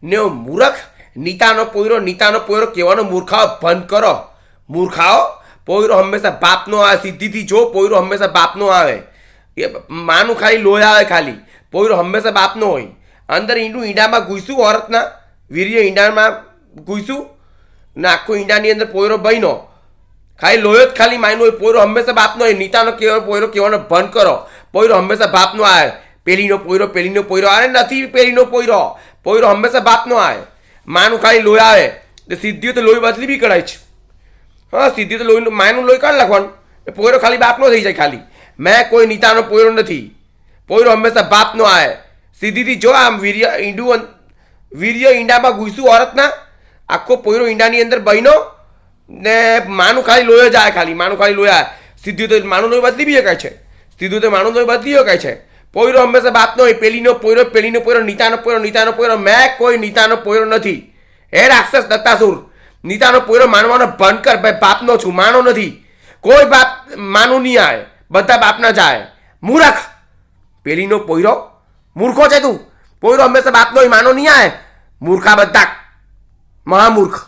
ને મૂર્ખ નીતાનો પોયરો કહેવાનો મૂર્ખાઓ બંધ કરો. મૂર્ખાઓ પોયરો હંમેશા બાપનો આવે. સિદ્ધિથી જો પોયરો હંમેશા બાપનો આવે. એ માનું ખાલી લોહી આવે ખાલી. પોયરો હંમેશા બાપનો હોય. અંદર ઈંડું ઈંડામાં ઘૂસ્યું ઓરતના વીર્ય ઈંડામાં ઘૂસ્યું ને આખું ઈંડાની અંદર પોયરો બન્યો. ખાલી લોહી જ ખાલી માયનો હોય. પોયરો હંમેશા બાપનો હોય. નીતાનો પોયરો કહેવાનો બંધ કરો. પોયરો હંમેશા બાપનો આવે. પેલીનો પોયરો આવે નથી. પેલીનો પોયરો હંમેશા બાપનો આવે. માનું ખાલી લોહી આવે. સિદ્ધિઓ તો લોહી બદલી બી કરાય છે. હા, સિદ્ધિઓ તો લોહી માનું લોહી કાઢ નાખવાનું. પોયરો ખાલી બાપનો થઈ જાય ખાલી. મેં કોઈ નીતાનો પોયરો નથી. પોયરો હંમેશા બાપનો આવે. સિદ્ધિથી જો આમ વીર્ય ઈંડામાં ઘૂસ્યું ઓરતના આખો પોયરો ઈંડાની અંદર બન્યો ને માનું ખાલી લોહી જ આવે ખાલી. માનું ખાલી લોહી આવે. સિદ્ધિઓ તો માનું લોહી બદલી બી શકાય છે. સિદ્ધિઓ તો માનું લોહી બદલી શકાય છે. પોયરો હંમેશા બાપનો હોય. પેલીનો પોયરો નીતાનો પોયરો મેં કોઈ નીતાનો પોયરો નથી. હે રાક્ષસ દત્તાસુર, નીતાનો પોયરો માનવાનો બંધ કર. ભાઈ બાપનો છું, માનો નથી. કોઈ બાપ માનું નહીં આવે. બધા બાપના જ આવે. મૂર્ખ પેલીનો પોયરો મૂર્ખો છે તું. પોયરો હંમેશા બાપનો હોય, માનો નહીં આવે. મૂર્ખા બધા મહામૂર્ખ.